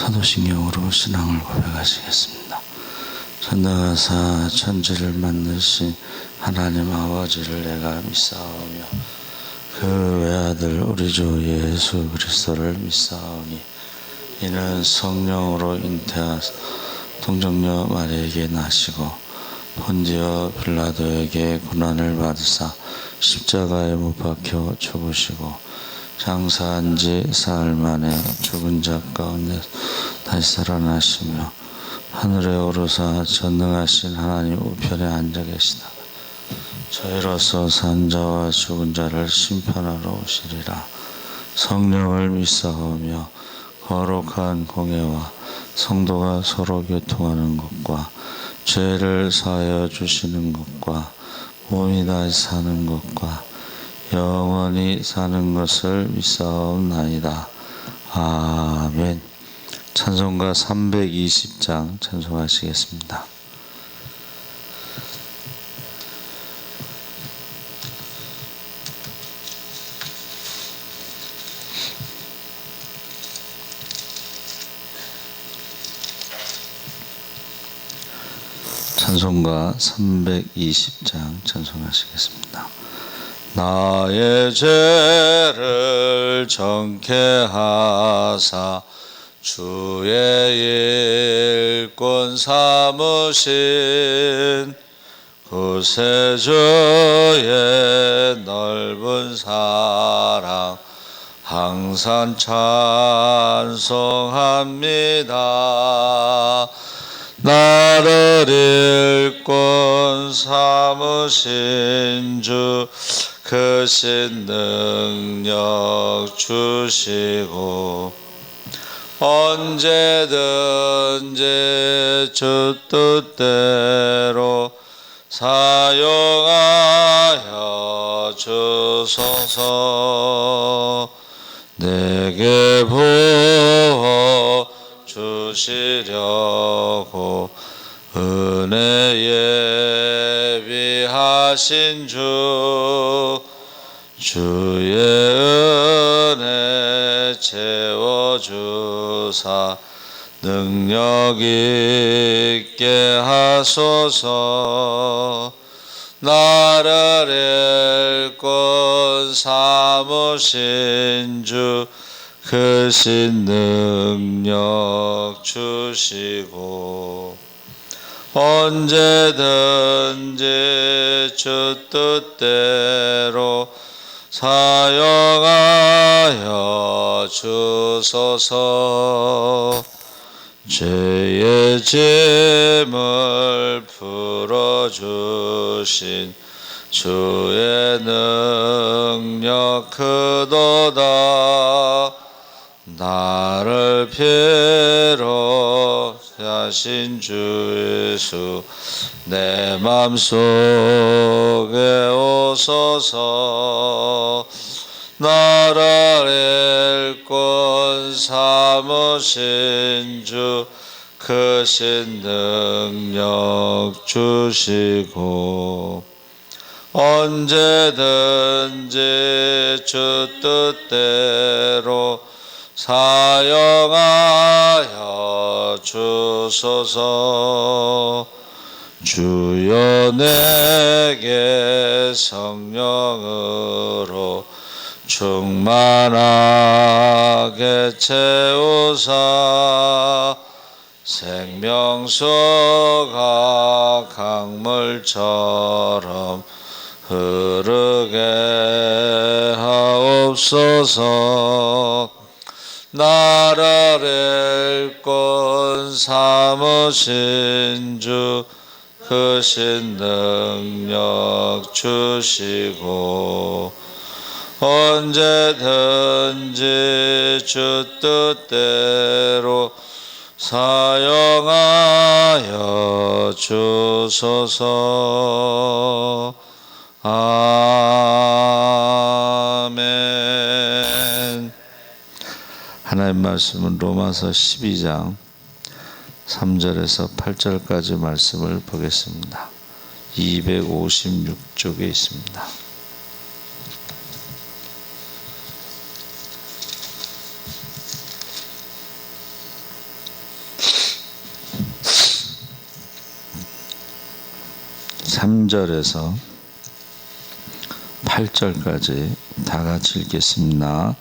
사도신경으로 신앙을 고백하시겠습니다. 전능하사 천지를 만드신 하나님 아버지를 내가 믿사오며 그 외아들 우리 주 예수 그리스도를 믿사오니 이는 성령으로 잉태하사 동정녀 마리아에게 나시고 본디오 빌라도에게 고난을 받으사 십자가에 못 박혀 죽으시고 장사한 지 사흘 만에 죽은 자 가운데 다시 살아나시며 하늘에 오르사 전능하신 하나님 우편에 앉아 계시다가 저희로서 산 자와 죽은 자를 심판하러 오시리라. 성령을 믿사오며 거룩한 공예와 성도가 서로 교통하는 것과 죄를 사하여 주시는 것과 몸이 다시 사는 것과 영원히 사는 것을 믿사옵나이다. 아멘. 찬송가 320장 찬송하시겠습니다. 찬송가 320장 찬송하시겠습니다. 나의 죄를 정케 하사 주의 일꾼 삼으신 구세주의 넓은 사랑 항상 찬송합니다. 나를 일꾼 삼으신 주 크신 능력 주시고 언제든지 주 뜻대로 사용하여 주소서. 내게 부어 주시려고 은혜 예비하신 주의 은혜 채워주사 능력 있게 하소서. 나를 일꾼 삼으신 주 크신 능력 주시고 언제든지 주 뜻대로 사용하여 주소서. 죄의 짐을 풀어주신 주의 능력 크도다. 나를 피로 하신 주 예수 내 맘속에 오소서. 나를 일꾼 삼으신 주 크신 능력 주시고 언제든지 주 뜻대로 사용하여 주소서. 주여 내게 성령으로 충만하게 채우사 생명수가 강물처럼 흐르게 하옵소서. 나를 일꾼 삼으신 주 크신 능력 주시고 언제든지 주 뜻대로 사용하여 주소서. 아멘. 하나님 말씀은 로마서 12장 3절에서 8절까지 말씀을 보겠습니다. 256쪽에 있습니다. 3절에서 8절까지 다 같이 읽겠습니다.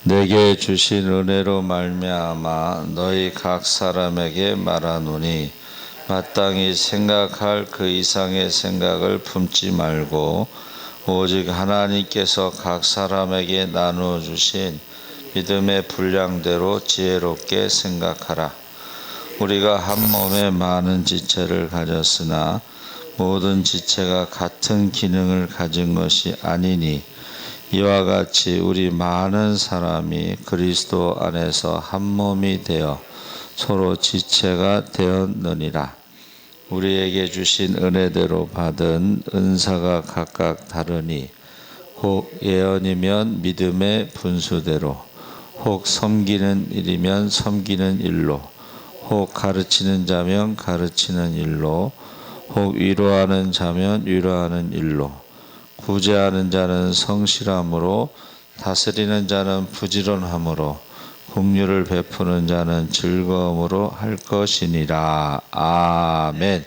내게 주신 은혜로 말미암아 너희 각 사람에게 말하노니 마땅히 생각할 그 이상의 생각을 품지 말고 오직 하나님께서 각 사람에게 나누어 주신 믿음의 분량대로 지혜롭게 생각하라. 우리가 한 몸에 많은 지체를 가졌으나 모든 지체가 같은 기능을 가진 것이 아니니 이와 같이 우리 많은 사람이 그리스도 안에서 한 몸이 되어 서로 지체가 되었느니라. 우리에게 주신 은혜대로 받은 은사가 각각 다르니 혹 예언이면 믿음의 분수대로, 혹 섬기는 일이면 섬기는 일로, 혹 가르치는 자면 가르치는 일로, 혹 위로하는 자면 위로하는 일로, 구제하는 자는 성실함으로, 다스리는 자는 부지런함으로, 긍휼을 베푸는 자는 즐거움으로 할 것이니라. 아멘.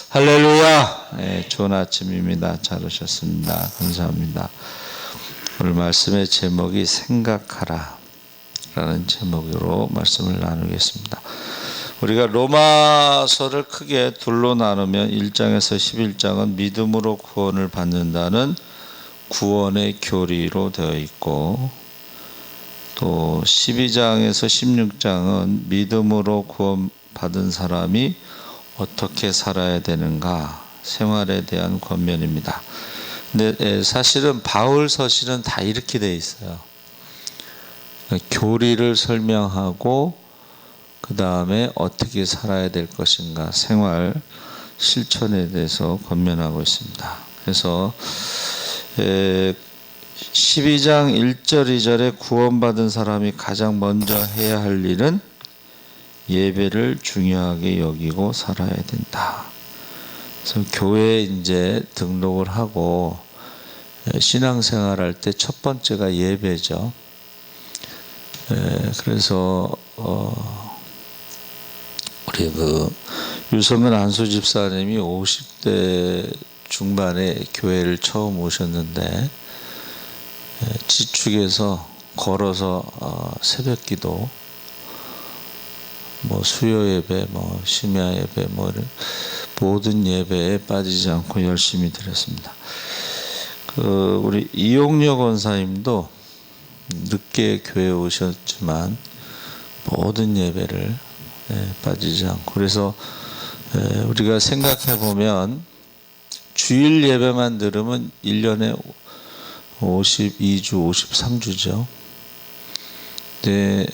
할렐루야. 네, 좋은 아침입니다. 잘 오셨습니다. 감사합니다. 오늘 말씀의 제목이 생각하라 라는 제목으로 말씀을 나누겠습니다. 우리가 로마서를 크게 둘로 나누면 1장에서 11장은 믿음으로 구원을 받는다는 구원의 교리로 되어 있고, 또 12장에서 16장은 믿음으로 구원받은 사람이 어떻게 살아야 되는가, 생활에 대한 권면입니다. 근데 사실은 바울 서신은 다 이렇게 되어 있어요. 교리를 설명하고 그 다음에 어떻게 살아야 될 것인가, 생활 실천에 대해서 권면하고 있습니다. 그래서 12장 1절 2절에 구원받은 사람이 가장 먼저 해야 할 일은 예배를 중요하게 여기고 살아야 된다. 그래서 교회에 이제 등록을 하고 신앙생활할 때 첫 번째가 예배죠. 그래서 우리 유성근 안수 집사님이 50대 중반에 교회를 처음 오셨는데 지축에서 걸어서 새벽기도, 수요 예배, 심야 예배, 이런 모든 예배에 빠지지 않고 열심히 드렸습니다. 우리 이용려 권사님도 늦게 교회에 오셨지만 모든 예배를 빠지지 않고, 그래서 우리가 생각해 보면 주일 예배만 들으면 1년에 52주, 53주죠. 근데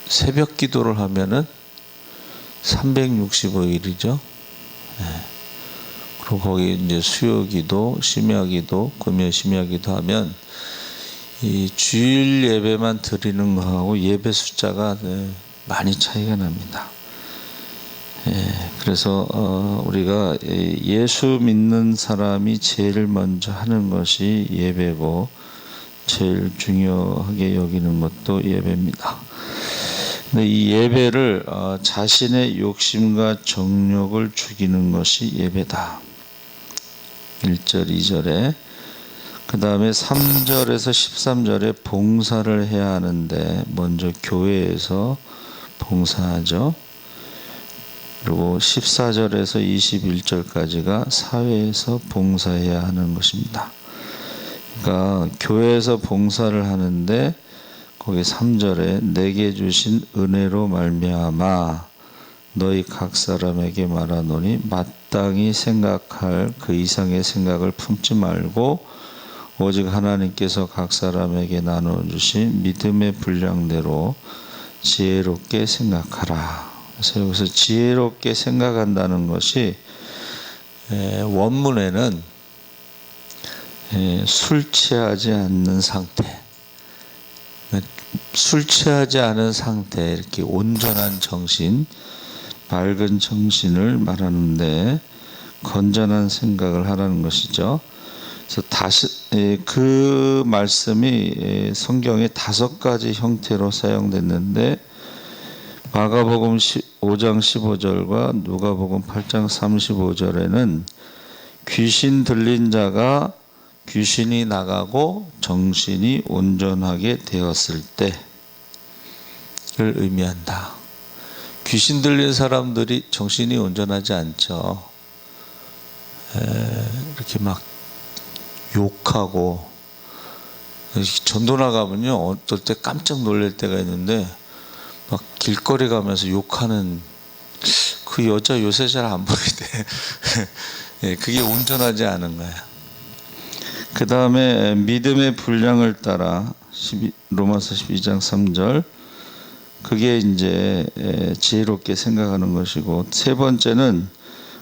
새벽 기도를 하면은 365일이죠. 그리고 거기 이제 수요 기도, 심야 기도, 금요 심야 기도 하면 이 주일 예배만 드리는 거하고 예배 숫자가 많이 차이가 납니다. 그래서 우리가 예수 믿는 사람이 제일 먼저 하는 것이 예배고, 제일 중요하게 여기는 것도 예배입니다. 근데 이 예배를 자신의 욕심과 정욕을 죽이는 것이 예배다. 1절 2절에, 그 다음에 3절에서 13절에 봉사를 해야 하는데 먼저 교회에서 봉사하죠. 그리고 14절에서 21절까지가 사회에서 봉사해야 하는 것입니다. 그러니까 교회에서 봉사를 하는데 거기 3절에 내게 주신 은혜로 말미암아 너희 각 사람에게 말하노니 마땅히 생각할 그 이상의 생각을 품지 말고 오직 하나님께서 각 사람에게 나눠주신 믿음의 분량대로 지혜롭게 생각하라. 그래서 여기서 지혜롭게 생각한다는 것이 원문에는 술 취하지 않는 상태, 술 취하지 않은 상태, 이렇게 온전한 정신, 맑은 정신을 말하는데 건전한 생각을 하라는 것이죠. 그래서 다시 그 말씀이 성경에 5가지 형태로 사용됐는데 마가복음 5장 15절과 누가복음 8장 35절에는 귀신 들린 자가 귀신이 나가고 정신이 온전하게 되었을 때를 의미한다. 귀신 들린 사람들이 정신이 온전하지 않죠. 이렇게 막 욕하고, 전도 나가면요 어떨 때 깜짝 놀랄 때가 있는데 막 길거리 가면서 욕하는 그 여자 요새 잘 안 보이대. 그게 온전하지 않은 거야. 그 다음에 믿음의 분량을 따라 로마서 12장 3절, 그게 이제 지혜롭게 생각하는 것이고, 세 번째는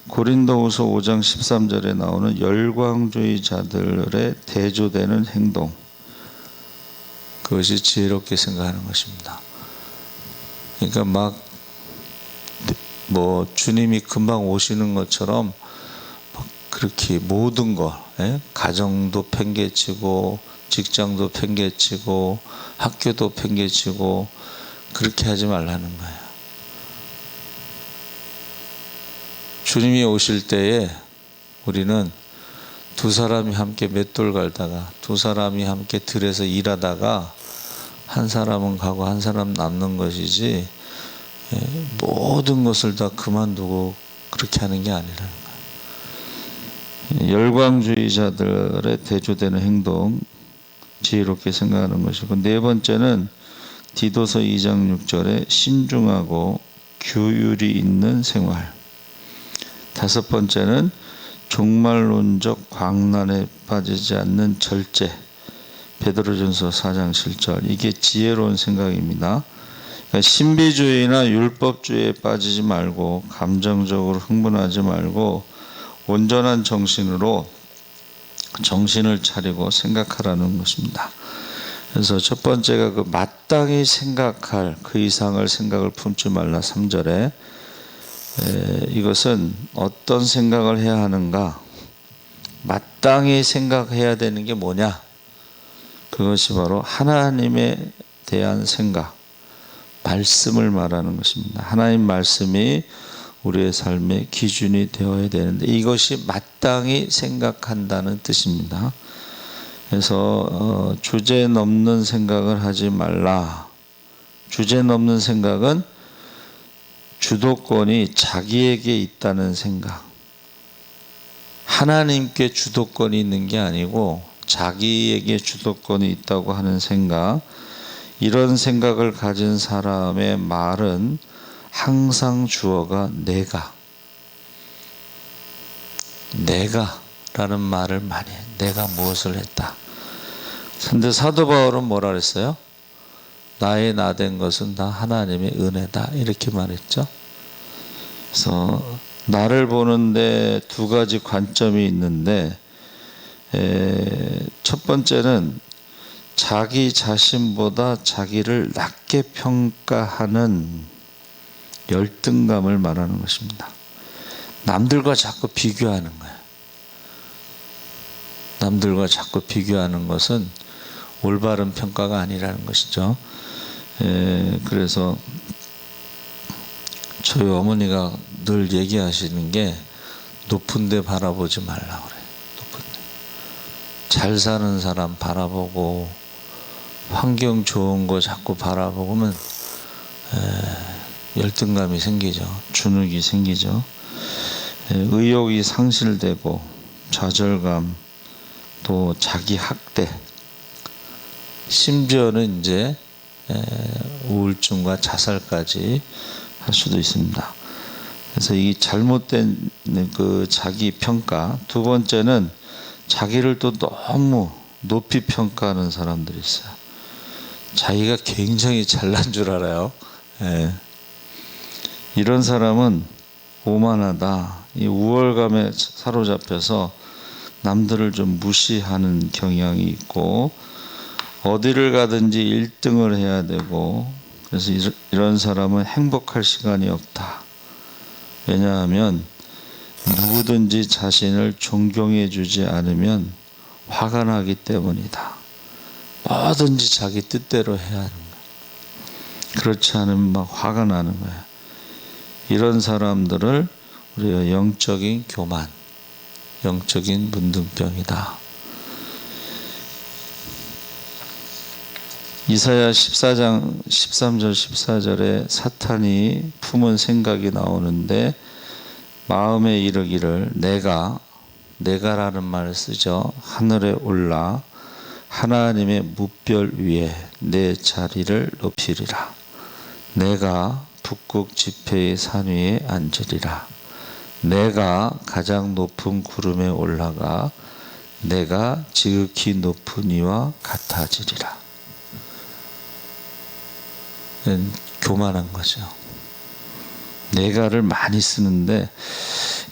고린도후서 5장 13절에 나오는 열광주의자들의 대조되는 행동, 그것이 지혜롭게 생각하는 것입니다. 그러니까 막 주님이 금방 오시는 것처럼 막 그렇게 모든 거, 가정도 팽개치고 직장도 팽개치고 학교도 팽개치고 그렇게 하지 말라는 거예요. 주님이 오실 때에 우리는 두 사람이 함께 맷돌 갈다가, 두 사람이 함께 들에서 일하다가 한 사람은 가고 한 사람 남는 것이지, 모든 것을 다 그만두고 그렇게 하는 게 아니라는 거예요. 열광주의자들의 대조되는 행동, 지혜롭게 생각하는 것이고, 네 번째는 디도서 2장 6절에 신중하고 규율이 있는 생활. 다섯 번째는 종말론적 광란에 빠지지 않는 절제. 베드로전서 4장 7절. 이게 지혜로운 생각입니다. 그러니까 신비주의나 율법주의에 빠지지 말고, 감정적으로 흥분하지 말고 온전한 정신으로 정신을 차리고 생각하라는 것입니다. 그래서 첫 번째가 그 마땅히 생각할 그 이상을 생각을 품지 말라 3절에, 이것은 어떤 생각을 해야 하는가, 마땅히 생각해야 되는 게 뭐냐, 그것이 바로 하나님에 대한 생각, 말씀을 말하는 것입니다. 하나님 말씀이 우리의 삶의 기준이 되어야 되는데, 이것이 마땅히 생각한다는 뜻입니다. 그래서 주제 넘는 생각을 하지 말라. 주제 넘는 생각은 주도권이 자기에게 있다는 생각, 하나님께 주도권이 있는 게 아니고 자기에게 주도권이 있다고 하는 생각, 이런 생각을 가진 사람의 말은 항상 주어가 내가라는 말을 많이 해. 내가 무엇을 했다. 근데 사도 바울은 뭐라 그랬어요? 나의 나된 것은 다 하나님의 은혜다, 이렇게 말했죠. 그래서 나를 보는데 두 가지 관점이 있는데, 첫 번째는 자기 자신보다 자기를 낮게 평가하는 열등감을 말하는 것입니다. 남들과 자꾸 비교하는 거예요. 남들과 자꾸 비교하는 것은 올바른 평가가 아니라는 것이죠. 그래서 저희 어머니가 늘 얘기하시는 게, 높은 데 바라보지 말라 그래요. 높은 데. 잘 사는 사람 바라보고 환경 좋은 거 자꾸 바라보면 열등감이 생기죠. 주눅이 생기죠. 의욕이 상실되고 좌절감, 또 자기 학대, 심지어는 이제 우울증과 자살까지 할 수도 있습니다. 그래서 이 잘못된 그 자기 평가. 두 번째는 자기를 또 너무 높이 평가하는 사람들이 있어요. 자기가 굉장히 잘난 줄 알아요. 이런 사람은 오만하다, 이 우월감에 사로잡혀서 남들을 좀 무시하는 경향이 있고, 어디를 가든지 1등을 해야 되고, 그래서 이런 사람은 행복할 시간이 없다. 왜냐하면 누구든지 자신을 존경해 주지 않으면 화가 나기 때문이다. 뭐든지 자기 뜻대로 해야 하는 거야. 그렇지 않으면 막 화가 나는 거야. 이런 사람들을 우리가 영적인 교만, 영적인 문둥병이다. 이사야 14장 13절 14절에 사탄이 품은 생각이 나오는데 마음에 이르기를 내가라는 말을 쓰죠. 하늘에 올라 하나님의 무별 위에 내 자리를 높이리라. 내가 북극 지폐의 산 위에 앉으리라. 내가 가장 높은 구름에 올라가 내가 지극히 높은 이와 같아지리라. 교만한 거죠. 내가를 많이 쓰는데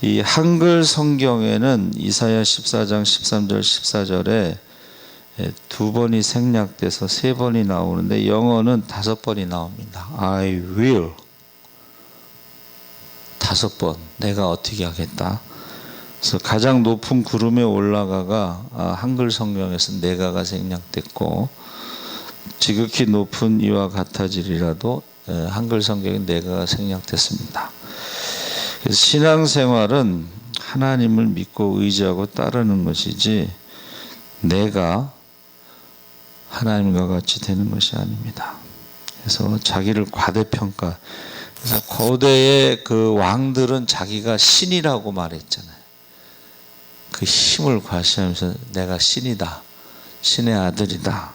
이 한글 성경에는 이사야 14장 13절 14절에 2번이 생략돼서 3번이 나오는데 영어는 5번이 나옵니다. I will 5번 내가 어떻게 하겠다. 그래서 가장 높은 구름에 올라가가 한글 성경에서 내가가 생략됐고 지극히 높은 이와 같아지리라도 한글 성경에 내가가 생략됐습니다. 그래서 신앙생활은 하나님을 믿고 의지하고 따르는 것이지 내가 하나님과 같이 되는 것이 아닙니다. 그래서 자기를 과대평가. 그래서 고대의 그 왕들은 자기가 신이라고 말했잖아요. 그 힘을 과시하면서 내가 신이다. 신의 아들이다.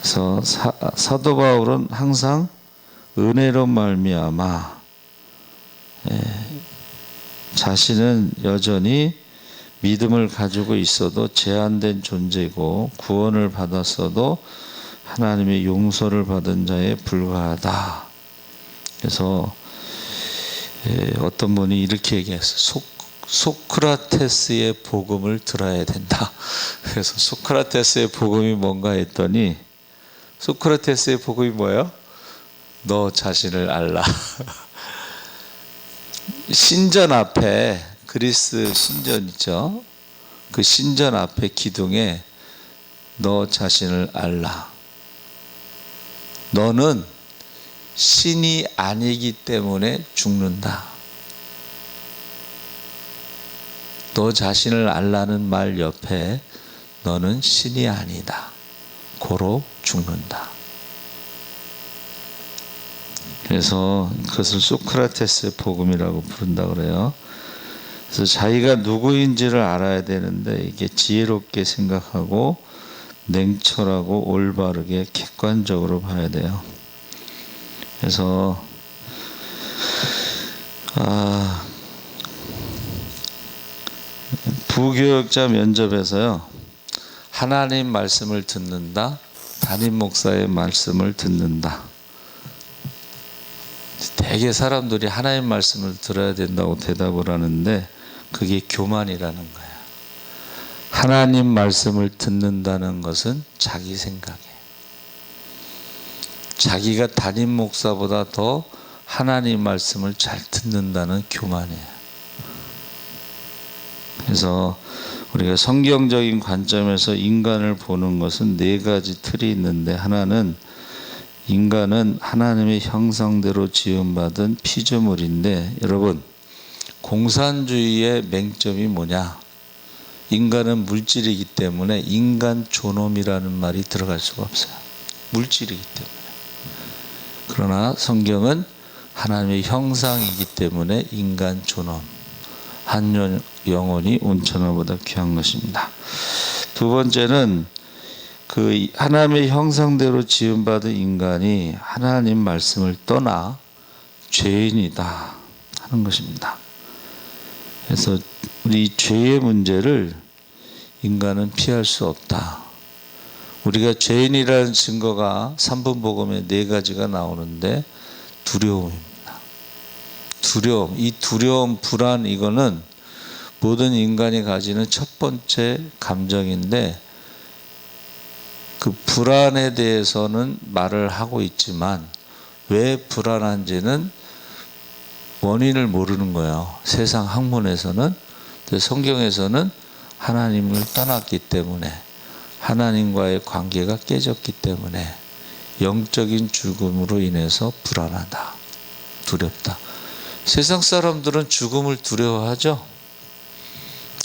그래서 사도 바울은 항상 은혜로 말미암아 자신은 여전히 믿음을 가지고 있어도 제한된 존재고 구원을 받았어도 하나님의 용서를 받은 자에 불과하다. 그래서 어떤 분이 이렇게 얘기했어요. 소크라테스의 복음을 들어야 된다. 그래서 소크라테스의 복음이 뭔가 했더니 소크라테스의 복음이 뭐예요? 너 자신을 알라. 신전 앞에 그리스 신전 있죠. 그 신전 앞에 기둥에 너 자신을 알라. 너는 신이 아니기 때문에 죽는다. 너 자신을 알라는 말 옆에 너는 신이 아니다. 고로 죽는다. 그래서 그것을 소크라테스의 복음이라고 부른다 그래요. 그래서 자기가 누구인지를 알아야 되는데 이게 지혜롭게 생각하고 냉철하고 올바르게 객관적으로 봐야 돼요. 그래서 부교역자 면접에서요. 하나님 말씀을 듣는다. 담임 목사의 말씀을 듣는다. 대개 사람들이 하나님 말씀을 들어야 된다고 대답을 하는데 그게 교만이라는 거예요. 하나님 말씀을 듣는다는 것은 자기 생각이에요. 자기가 담임 목사보다 더 하나님 말씀을 잘 듣는다는 교만이에요. 그래서 우리가 성경적인 관점에서 인간을 보는 것은 4가지 틀이 있는데 하나는 인간은 하나님의 형상대로 지음받은 피조물인데 여러분 공산주의의 맹점이 뭐냐? 인간은 물질이기 때문에 인간 존엄이라는 말이 들어갈 수가 없어요. 물질이기 때문에. 그러나 성경은 하나님의 형상이기 때문에 인간 존엄. 한 영혼이 온천하보다 귀한 것입니다. 2번째는 그 하나님의 형상대로 지음받은 인간이 하나님 말씀을 떠나 죄인이다 하는 것입니다. 그래서 우리 죄의 문제를 인간은 피할 수 없다. 우리가 죄인이라는 증거가 3분 복음에 4가지가 나오는데 두려움입니다. 두려움, 이 두려움, 불안 이거는 모든 인간이 가지는 첫 번째 감정인데 그 불안에 대해서는 말을 하고 있지만 왜 불안한지는 원인을 모르는 거예요. 세상 학문에서는. 성경에서는 하나님을 떠났기 때문에 하나님과의 관계가 깨졌기 때문에 영적인 죽음으로 인해서 불안하다. 두렵다. 세상 사람들은 죽음을 두려워하죠.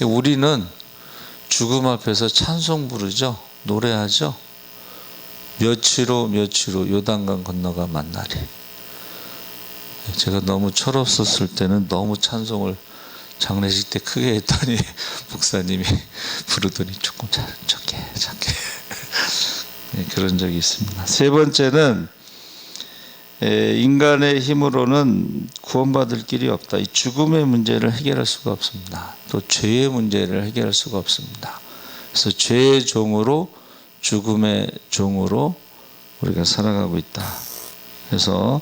우리는 죽음 앞에서 찬송 부르죠. 노래하죠. 며칠 후 요단강 건너가 만나리. 제가 너무 철없었을 때는 너무 찬송을 장례식 때 크게 했더니 목사님이 부르더니 조금 작게 그런 적이 있습니다. 세 번째는 인간의 힘으로는 구원받을 길이 없다. 이 죽음의 문제를 해결할 수가 없습니다. 또 죄의 문제를 해결할 수가 없습니다. 그래서 죄의 종으로 죽음의 종으로 우리가 살아가고 있다. 그래서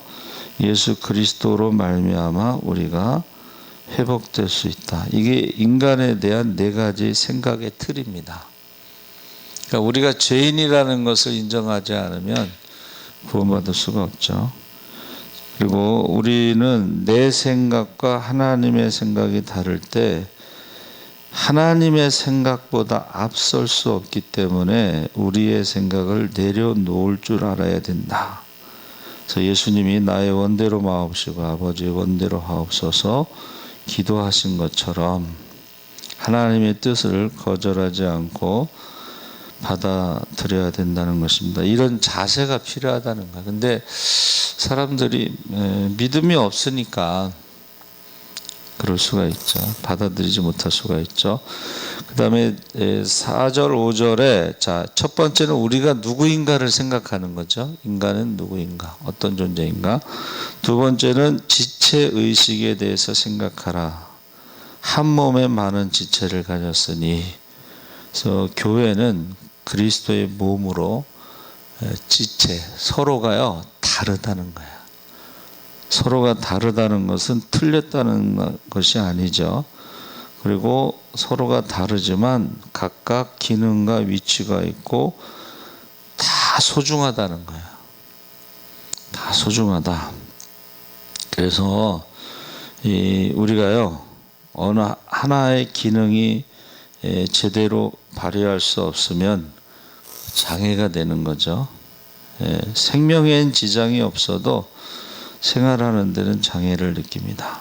예수 그리스도로 말미암아 우리가 회복될 수 있다. 이게 인간에 대한 네 가지 생각의 틀입니다. 그러니까 우리가 죄인이라는 것을 인정하지 않으면 구원받을 수가 없죠. 그리고 우리는 내 생각과 하나님의 생각이 다를 때 하나님의 생각보다 앞설 수 없기 때문에 우리의 생각을 내려놓을 줄 알아야 된다. 그래서 예수님이 나의 원대로 마옵시고 아버지의 원대로 하옵소서 기도하신 것처럼 하나님의 뜻을 거절하지 않고 받아들여야 된다는 것입니다. 이런 자세가 필요하다는 거예요. 근데 사람들이 믿음이 없으니까 그럴 수가 있죠. 받아들이지 못할 수가 있죠. 그 다음에 4절 5절에 첫 번째는 우리가 누구인가를 생각하는 거죠. 인간은 누구인가, 어떤 존재인가. 두 번째는 지체의식에 대해서 생각하라. 한 몸에 많은 지체를 가졌으니. 그래서 교회는 그리스도의 몸으로 지체, 서로가요 다르다는 거예요. 서로가 다르다는 것은 틀렸다는 것이 아니죠. 그리고 서로가 다르지만 각각 기능과 위치가 있고 다 소중하다는 거예요. 다 소중하다. 그래서 우리가요 어느 하나의 기능이 제대로 발휘할 수 없으면 장애가 되는 거죠. 생명엔 지장이 없어도 생활하는 데는 장애를 느낍니다.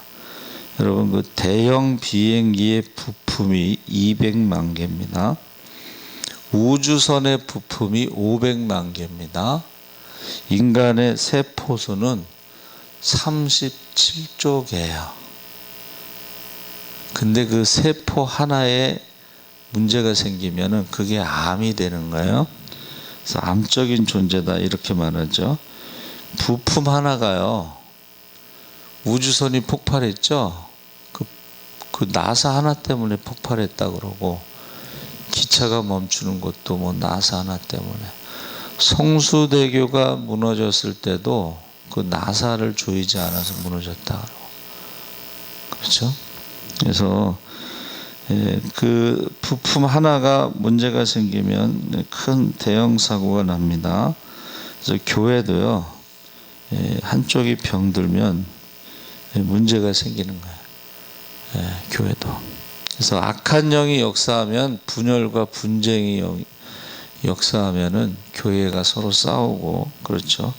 여러분 그 대형 비행기의 부품이 200만 개입니다. 우주선의 부품이 500만 개입니다. 인간의 세포수는 37조 개예요. 근데 그 세포 하나에 문제가 생기면은 그게 암이 되는 거예요. 그래서 암적인 존재다 이렇게 말하죠. 부품 하나가요. 우주선이 폭발했죠. 그 나사 하나 때문에 폭발했다 그러고 기차가 멈추는 것도 뭐 나사 하나 때문에 성수대교가 무너졌을 때도 그 나사를 조이지 않아서 무너졌다 그러고 그렇죠. 그래서 그 부품 하나가 문제가 생기면 큰 대형 사고가 납니다. 그래서 교회도요 한쪽이 병들면 문제가 생기는 거예요. 교회도. 그래서 악한 영이 역사하면 분열과 분쟁이 역사하면은 교회가 서로 싸우고 그렇죠.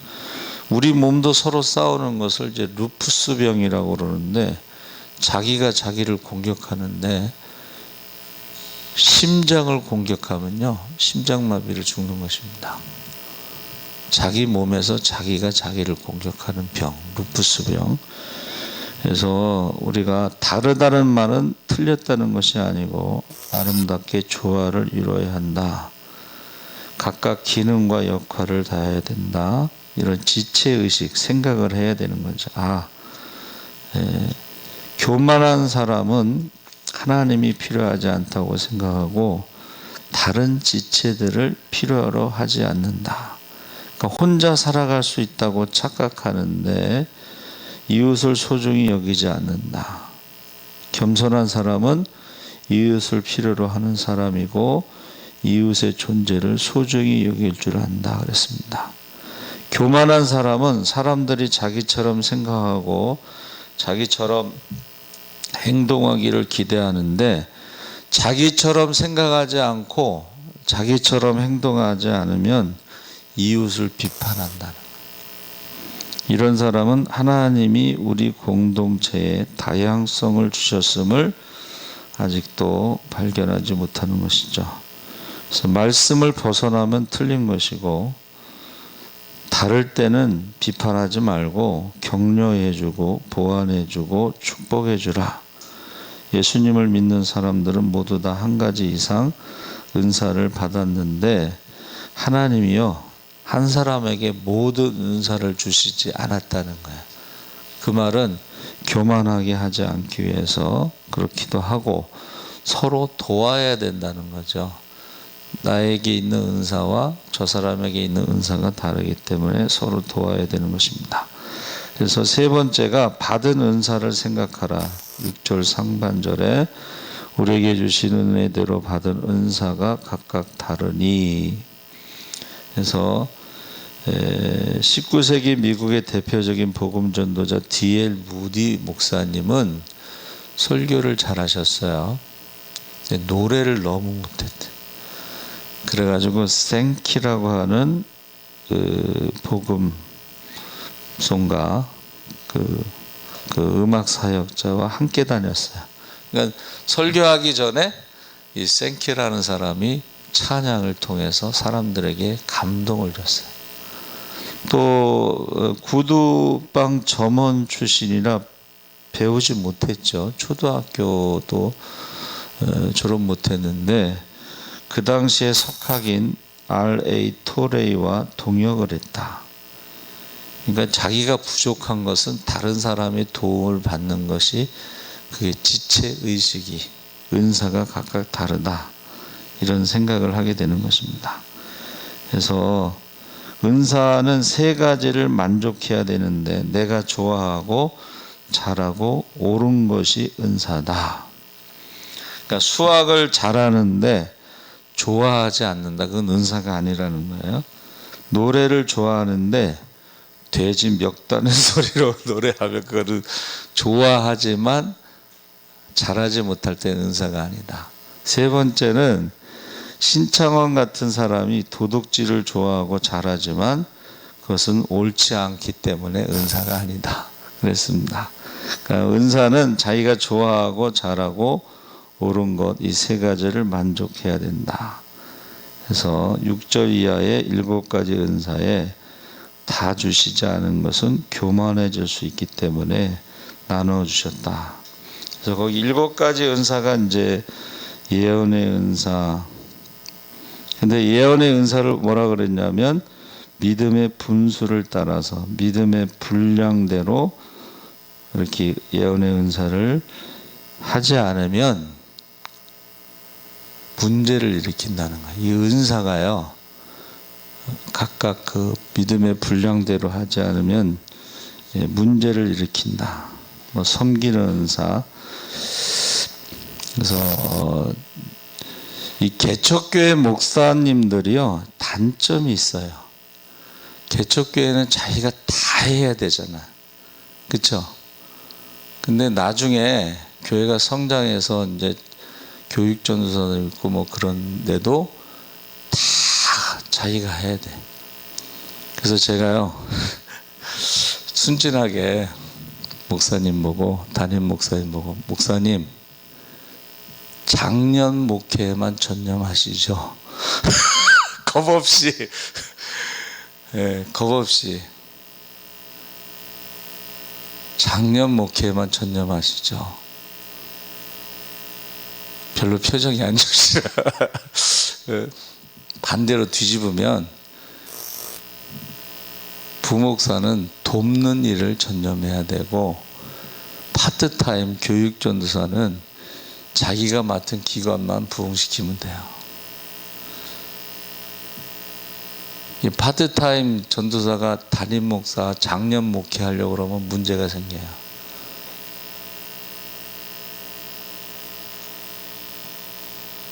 우리 몸도 서로 싸우는 것을 이제 루푸스 병이라고 그러는데 자기가 자기를 공격하는데 심장을 공격하면요 심장마비를 죽는 것입니다. 자기 몸에서 자기가 자기를 공격하는 병, 루푸스 병. 그래서 우리가 다르다는 말은 틀렸다는 것이 아니고 아름답게 조화를 이루어야 한다. 각각 기능과 역할을 다해야 된다. 이런 지체의식, 생각을 해야 되는 거죠. 교만한 사람은 하나님이 필요하지 않다고 생각하고 다른 지체들을 필요로 하지 않는다. 그러니까 혼자 살아갈 수 있다고 착각하는데 이웃을 소중히 여기지 않는다. 겸손한 사람은 이웃을 필요로 하는 사람이고 이웃의 존재를 소중히 여길 줄 안다 그랬습니다. 교만한 사람은 사람들이 자기처럼 생각하고 자기처럼 행동하기를 기대하는데 자기처럼 생각하지 않고 자기처럼 행동하지 않으면 이웃을 비판한다는 거예요. 이런 사람은 하나님이 우리 공동체에 다양성을 주셨음을 아직도 발견하지 못하는 것이죠. 그래서 말씀을 벗어나면 틀린 것이고, 다를 때는 비판하지 말고 격려해주고 보완해주고 축복해주라. 예수님을 믿는 사람들은 모두 다 한 가지 이상 은사를 받았는데, 하나님이요 한 사람에게 모든 은사를 주시지 않았다는 거예요. 그 말은 교만하게 하지 않기 위해서 그렇기도 하고, 서로 도와야 된다는 거죠. 나에게 있는 은사와 저 사람에게 있는 은사가 다르기 때문에 서로 도와야 되는 것입니다. 그래서 세 번째가 받은 은사를 생각하라. 6절 상반절에 우리에게 주신 은혜대로 받은 은사가 각각 다르니. 그래서 19세기 미국의 대표적인 복음 전도자 D.L. 무디 목사님은 설교를 잘하셨어요. 노래를 너무 못했대. 그래가지고 생키라고 하는 그 복음송가 그 음악 사역자와 함께 다녔어요. 그러니까 설교하기 전에 이 생키라는 사람이 찬양을 통해서 사람들에게 감동을 줬어요. 또 구두방 점원 출신이라 배우지 못했죠. 초등학교도 졸업 못했는데 그 당시에 석학인 R.A. 토레이와 동역을 했다. 그러니까 자기가 부족한 것은 다른 사람의 도움을 받는 것이 그게 지체의식이, 은사가 각각 다르다, 이런 생각을 하게 되는 것입니다. 그래서 은사는 세 가지를 만족해야 되는데, 내가 좋아하고 잘하고 옳은 것이 은사다. 그러니까 수학을 잘하는데 좋아하지 않는다, 그건 은사가 아니라는 거예요. 노래를 좋아하는데 돼지 멱다는 소리로 노래하면 그거를 좋아하지만 잘하지 못할 때는 은사가 아니다. 세 번째는 신창원 같은 사람이 도둑질을 좋아하고 잘하지만 그것은 옳지 않기 때문에 은사가 아니다 그랬습니다. 그러니까 은사는 자기가 좋아하고 잘하고 옳은 것, 이 세 가지를 만족해야 된다. 그래서 6절 이하의 7가지 은사에 다 주시지 않은 것은 교만해질 수 있기 때문에 나눠 주셨다. 그래서 거기 7가지 은사가 이제 예언의 은사. 근데 예언의 은사를 뭐라 그랬냐면 믿음의 분수를 따라서 믿음의 분량대로 이렇게 예언의 은사를 하지 않으면 문제를 일으킨다는 거예요. 이 은사가요, 각각 그 믿음의 분량대로 하지 않으면 문제를 일으킨다. 뭐 섬기는 은사. 그래서 이 개척교회 목사님들이요 단점이 있어요. 개척교회는 자기가 다 해야 되잖아, 그렇죠? 근데 나중에 교회가 성장해서 이제 교육전도사도 있고 뭐 그런데도 다 자기가 해야 돼. 그래서 제가요 순진하게 목사님 보고, 담임 목사님 보고, 목사님 작년 목회에만 전념하시죠. 겁 없이 겁 없이 작년 목회에만 전념하시죠. 별로 표정이 안 좋으시라. 반대로 뒤집으면 부목사는 돕는 일을 전념해야 되고, 파트타임 교육전도사는 자기가 맡은 기관만 부흥시키면 돼요. 이 파트타임 전도사가 담임 목사 작년 목회하려고 그러면 문제가 생겨요.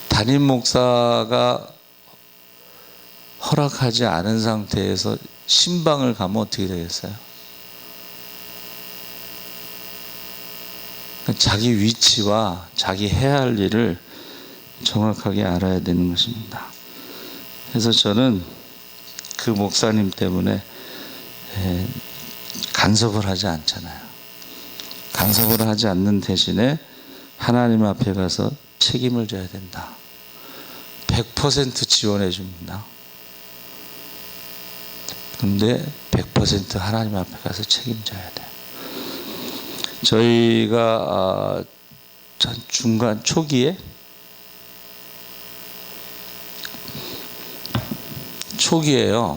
담임 목사가 허락하지 않은 상태에서 신방을 가면 어떻게 되겠어요? 자기 위치와 자기 해야 할 일을 정확하게 알아야 되는 것입니다. 그래서 저는 그 목사님 때문에 간섭을 하지 않잖아요. 간섭을 하지 않는 대신에 하나님 앞에 가서 책임을 져야 된다. 100% 지원해 줍니다. 근데 100% 하나님 앞에 가서 책임져야 돼요. 저희가 중간 초기에요.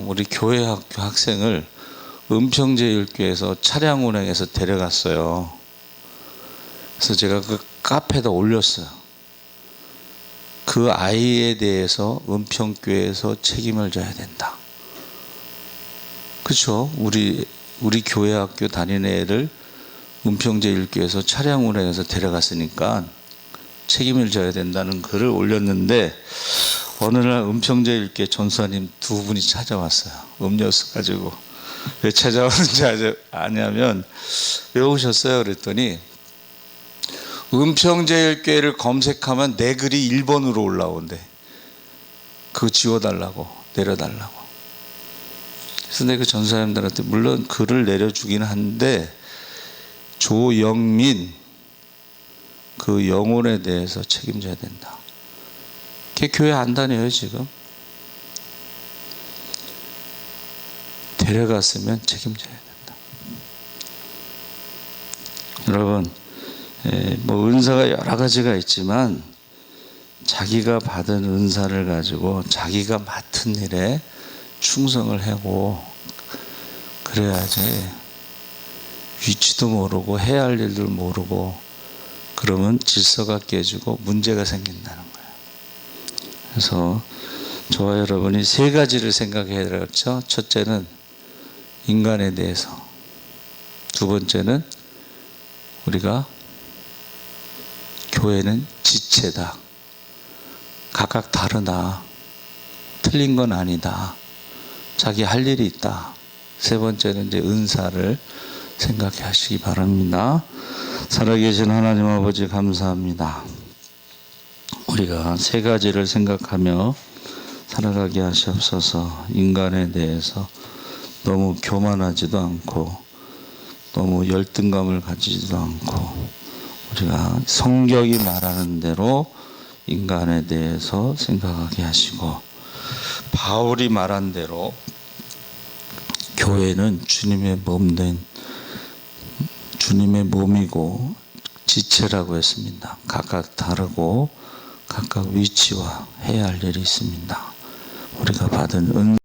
우리 교회 학교 학생을 은평제일교에서 차량 운행해서 데려갔어요. 그래서 제가 그 카페에다 올렸어요. 그 아이에 대해서 은평교회에서 책임을 져야 된다. 그렇죠? 우리 교회 학교 다니는 애를 은평제일교에서 차량 운행해서 데려갔으니까 책임을 져야 된다는 글을 올렸는데 어느 날 은평제일교회 전사님 두 분이 찾아왔어요. 음료수 가지고. 왜 찾아오는지 아냐면 왜 오셨어요? 그랬더니 은평제일교회를 검색하면 내 글이 1번으로 올라온대. 그거 지워달라고, 내려달라고. 그래서 내가 그 전사님들한테 물론 글을 내려주긴 한데 조영민 그 영혼에 대해서 책임져야 된다. 걔 교회 안 다녀요 지금. 데려갔으면 책임져야 된다. 여러분, 뭐 은사가 여러 가지가 있지만 자기가 받은 은사를 가지고 자기가 맡은 일에 충성을 하고 그래야지. 위치도 모르고 해야 할 일도 모르고 그러면 질서가 깨지고 문제가 생긴다는 거예요. 그래서 저와 여러분이 세 가지를 생각해야 되겠죠. 첫째는 인간에 대해서, 두 번째는 우리가 교회는 지체다. 각각 다르다. 틀린 건 아니다. 자기 할 일이 있다. 세 번째는 이제 은사를 생각해 하시기 바랍니다. 살아계신 하나님 아버지 감사합니다. 우리가 세 가지를 생각하며 살아가게 하시옵소서. 인간에 대해서 너무 교만하지도 않고 너무 열등감을 가지지도 않고 우리가 성경이 말하는 대로 인간에 대해서 생각하게 하시고 바울이 말한 대로 교회는 주님의 몸된 주님의 몸이고 지체라고 했습니다. 각각 다르고 각각 위치와 해야 할 일이 있습니다. 우리가 받은